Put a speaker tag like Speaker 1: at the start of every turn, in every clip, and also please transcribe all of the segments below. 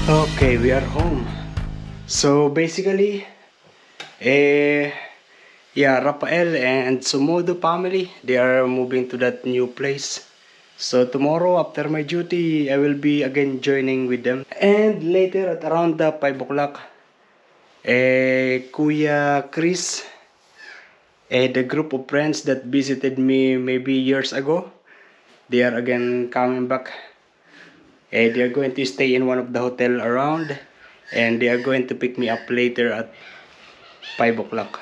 Speaker 1: Okay, we are home. So basically, yeah, Rafael and Sumodo family, they are moving to that new place. So tomorrow after my duty, I will be again joining with them. And later at around 5 o'clock, Kuya Chris, the group of friends that visited me maybe years ago, they are again coming back. They are going to stay in one of the hotel around, and they are going to pick me up later at 5 o'clock.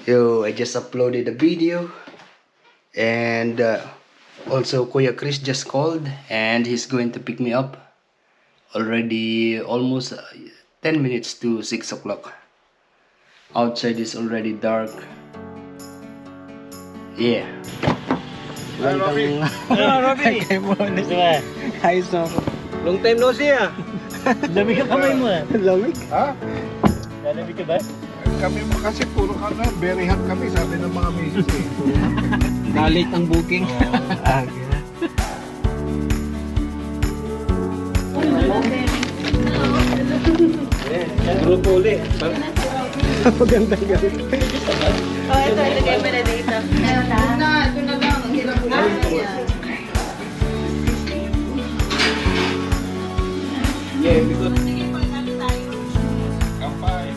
Speaker 1: Yo, I just uploaded a video, and also Kuya Chris just called and he's going to pick me up. Already almost 10 minutes to 6 o'clock. Outside is already dark. Yeah.
Speaker 2: Hi, Robby.
Speaker 3: Hello, Robby.
Speaker 1: Kay Monis.
Speaker 3: Diba?
Speaker 1: Ayos na ako.
Speaker 3: Long time no see ah. Lamig ka kamay mo ah.
Speaker 1: Lamig?
Speaker 2: Ha?
Speaker 3: Lamig ka ba?
Speaker 2: Kami kasi puro kami, very hot kami, sabi ng mga misis eh.
Speaker 3: Nalit ang booking.
Speaker 1: Ah,
Speaker 3: Grupo ulit.
Speaker 1: maganda gabi.
Speaker 4: Oh, ito, ilagay mo na dito. Meron na. Ito na lang. Ang hirap na.
Speaker 3: Yeah, because
Speaker 2: Kampay.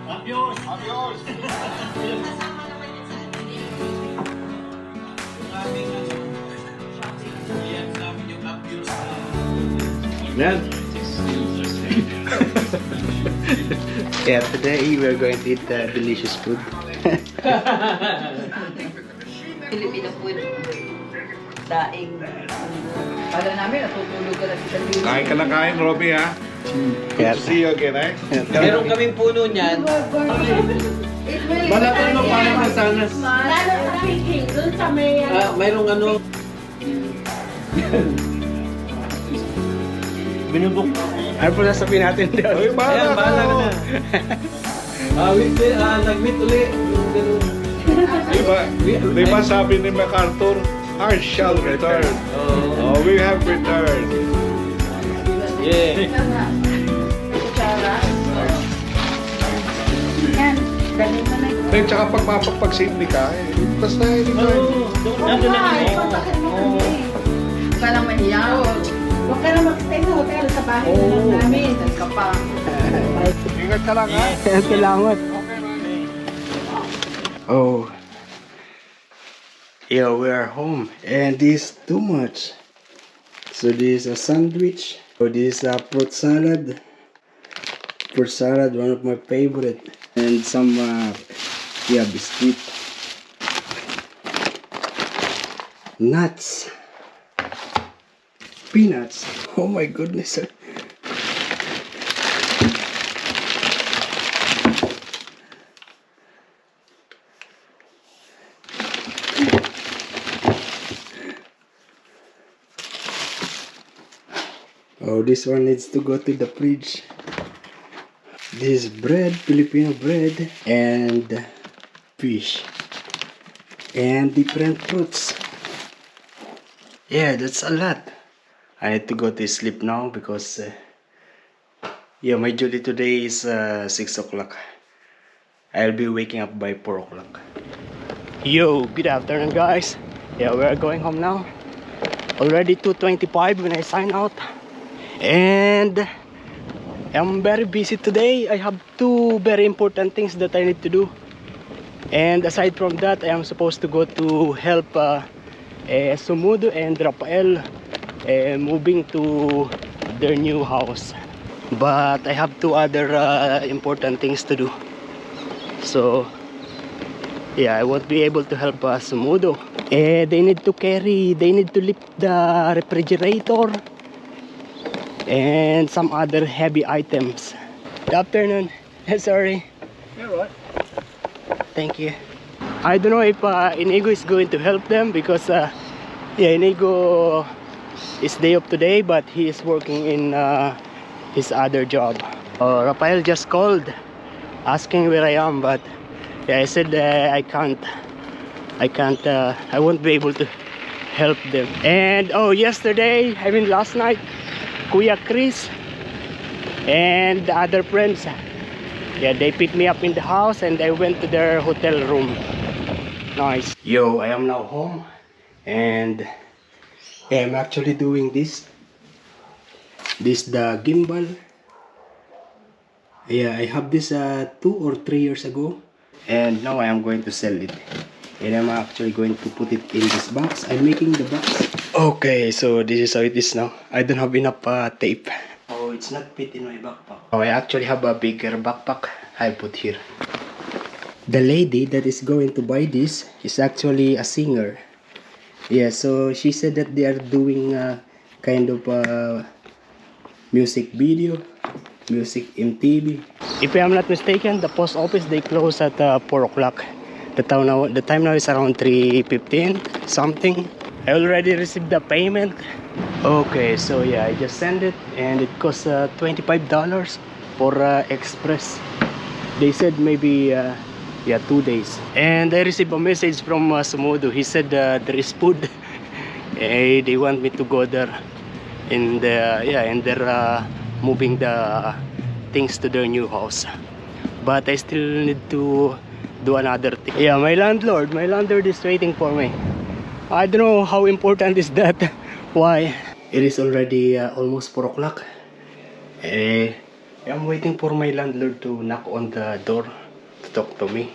Speaker 2: Adios.
Speaker 1: Yan. Yeah, today we are going to eat delicious food.
Speaker 4: Filipino food. Daing. Kala namin, natutulog ka lang sa video.
Speaker 2: Kain ka na kain, Robby ha. Good to see you again eh.
Speaker 3: meron kaming puno niyan. Malapit mo parang masanas.
Speaker 4: Lalo sa picking, dun sa may...
Speaker 3: Mayroong ano. Binubok.
Speaker 1: Ano po sasabihin natin doon?
Speaker 2: Ay,
Speaker 3: Ayan, bahala ka na. Nag-meet ulit.
Speaker 2: Diba sabi ni MacArthur, I shall return. Oh, we have returned.
Speaker 3: Yeah.
Speaker 4: Yan, galing mo na ito.
Speaker 2: Then, tsaka pag mapagpag-Sydney ka, basta anytime.
Speaker 3: Nandun na kami.
Speaker 4: Huwag ka lang mahiyaw. Huwag ka lang mag-stay sa hotel, sa bahay na lang namin. Saan ka pa?
Speaker 2: Ingat ka lang ha.
Speaker 1: Salamat. Oh. Yeah, we are home. And this is too much. So this is a sandwich. So this is a fruit salad. Fruit salad, one of my favorite. And some yeah, biscuit. Nuts. Peanuts. Oh my goodness. Oh, this one needs to go to the fridge. This bread, Filipino bread, and fish, and different fruits. Yeah, that's a lot. I need to go to sleep now because yeah, my duty today is 6 o'clock. I'll be waking up by 4 o'clock. Yo, good afternoon guys. Yeah, we are going home now. Already 2:25 when I sign out. And I'm very busy today. I have two very important things that I need to do. And aside from that, I am supposed to go to help Sumudo and Rafael moving to their new house. But I have two other important things to do. So yeah, I won't be able to help Sumudo. They need to lift the refrigerator and some other heavy items. Good afternoon. Sorry.
Speaker 3: You're right.
Speaker 1: Thank you. I don't know if Inigo is going to help them because yeah, Inigo is day off today, but he is working in his other job. Rafael just called asking where I am, but yeah, I said I won't be able to help them. And oh, yesterday, I mean last night, Kuya Chris and the other friends, yeah, they picked me up in the house and I went to their hotel room. Nice. Yo, I am now home and I'm actually doing this. This the gimbal. Yeah, I have this 2 or 3 years ago, and now I am going to sell it. And I'm actually going to put it in this box. I'm making the box. Okay, so this is how it is now. I don't have enough tape. Oh, it's not fit in my backpack. Oh, I actually have a bigger backpack I put here. The lady that is going to buy this is actually a singer. Yeah, so she said that they are doing kind of music video, music MTV. If I am not mistaken, the post office they close at 4 o'clock. The time now is around 3:15 something. I already received the payment. Okay, so yeah, I just sent it and it costs $25 for express. They said maybe yeah, 2 days. And I received a message from Sumudo. He said there is food. They want me to go there. And yeah, and they're moving the things to their new house. But I still need to do another thing. Yeah, my landlord is waiting for me. I don't know how important is that. Why? It is already almost 4 o'clock. I'm waiting for my landlord to knock on the door to talk to me.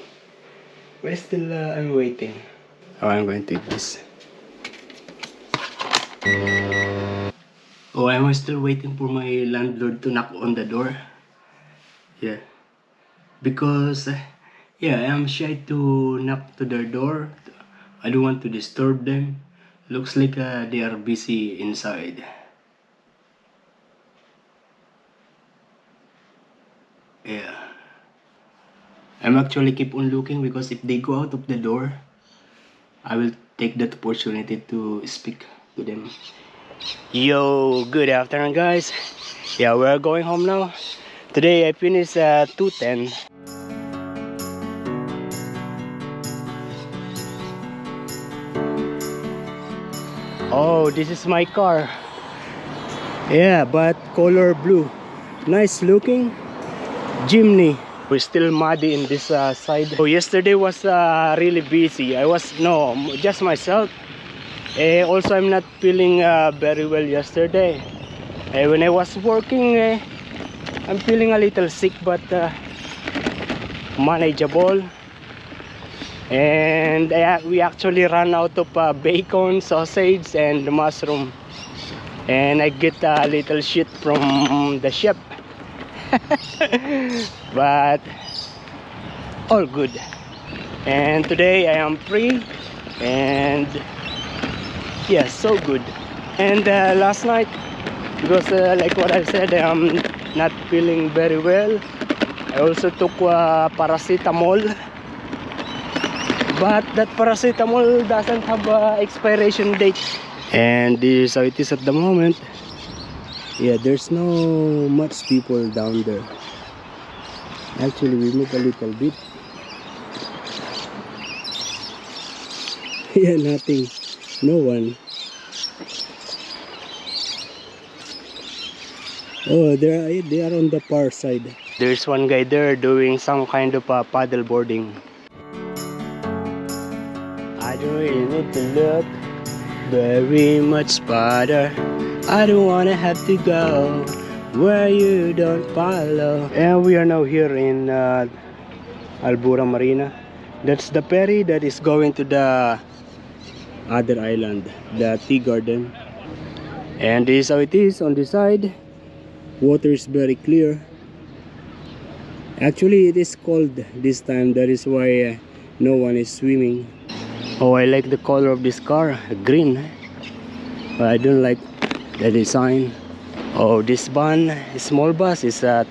Speaker 1: But still, I'm waiting. Oh, I'm going to eat this. Oh, I'm still waiting for my landlord to knock on the door. Yeah. Because, yeah, I'm shy to knock to their door. I don't want to disturb them. Looks like they are busy inside. Yeah. I'm actually keep on looking because if they go out of the door, I will take that opportunity to speak to them. Yo, good afternoon guys. Yeah, we're going home now. Today I finished 2:10. Oh, this is my car. Yeah, but color blue. Nice looking. Jimny. We're still muddy in this side. So yesterday was really busy. Just myself. Also, I'm not feeling very well yesterday. When I was working, I'm feeling a little sick, but manageable. And we actually ran out of bacon, sausage, and mushroom. And I get a little shit from the chef. But all good. And today I am free. And yeah, so good. And last night, because like what I said, I'm not feeling very well. I also took paracetamol. But that paracetamol doesn't have expiration date. And this is how it is at the moment. Yeah, there's no much people down there. Actually, we move a little bit. Yeah, nothing. No one. Oh, they are on the far side. There's one guy there doing some kind of paddle boarding. I don't really need to look very much farther. I don't wanna have to go where you don't follow. And we are now here in Albura Marina. That's the ferry that is going to the other island, the tea garden. And this is how it is on this side. Water is very clear. Actually, it is cold this time. That is why no one is swimming. Oh, I like the color of this car, green. But I don't like the design. Oh, this small bus is a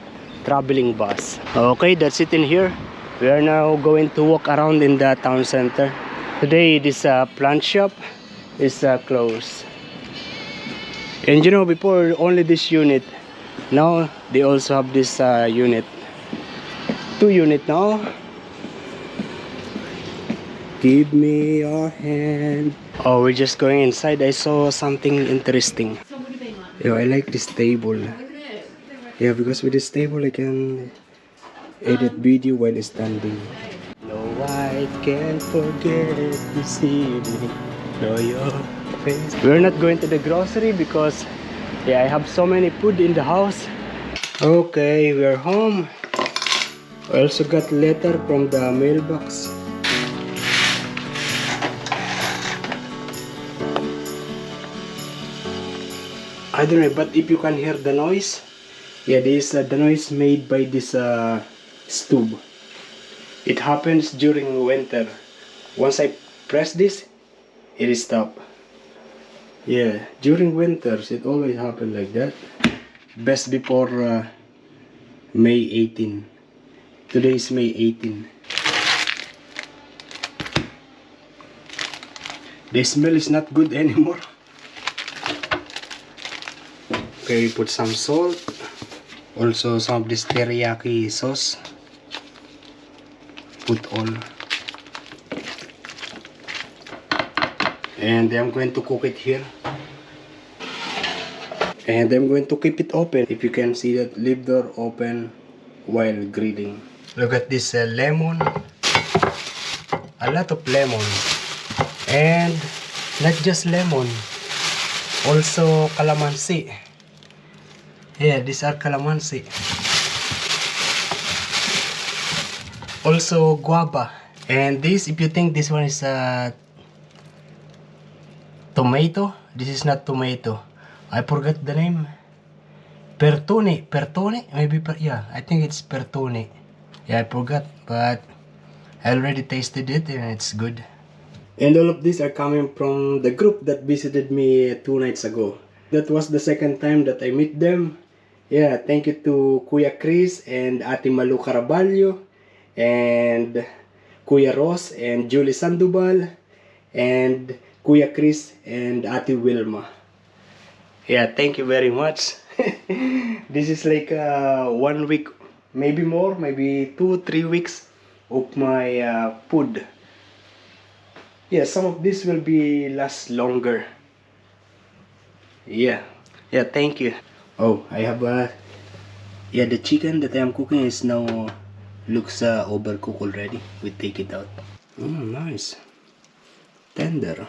Speaker 1: traveling bus. Okay, that's it in here. We are now going to walk around in the town center. Today this plant shop is closed. And you know, before only this unit. Now they also have this unit. 2 units now. Give me your hand. Oh, we're just going inside. I saw something interesting. Yeah, I like this table. Yeah, because with this table I can edit video while standing. No, I can't forget this evening. No, your face. We're not going to the grocery because yeah, I have so many food in the house. Okay, we're home. I also got letter from the mailbox. I don't know, but if you can hear the noise, yeah, this the noise made by this stove. It happens during winter. Once I press this, it is stop. Yeah, during winters it always happen like that. Best before May 18. Today is May 18. The smell is not good anymore. Okay, put some salt. Also some of this teriyaki sauce. Put all. And I'm going to cook it here. And I'm going to keep it open. If you can see that, leave door open while grilling. Look at this lemon. A lot of lemon. And not just lemon. Also calamansi. Yeah, these are calamansi. Also guava. And this, if you think this one is tomato, this is not tomato. I forgot the name. Pertone, maybe. Yeah, I think it's pertone. Yeah, I forgot, but I already tasted it and it's good. And all of these are coming from the group that visited me 2 nights ago. That was the second time that I meet them. Yeah, thank you to Kuya Chris and Ate Malu Caraballo and Kuya Ross and Julie Sandoval and Kuya Chris and Ate Wilma. Yeah, thank you very much. This is like 1 week, maybe more, maybe 2-3 weeks of my food. Yeah, some of this will be last longer. Yeah, thank you. Oh, I have yeah, the chicken that I am cooking is now looks overcooked already. We take it out. Nice, tender,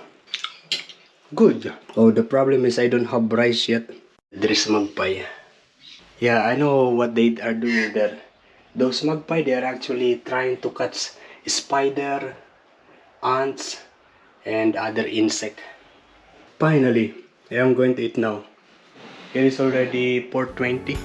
Speaker 1: good. Oh, the problem is I don't have rice yet. There is magpie. Yeah, I know what they are doing there. Those magpie, they are actually trying to catch spider, ants, and other insect. Finally, I am going to eat now. It is already 4:20.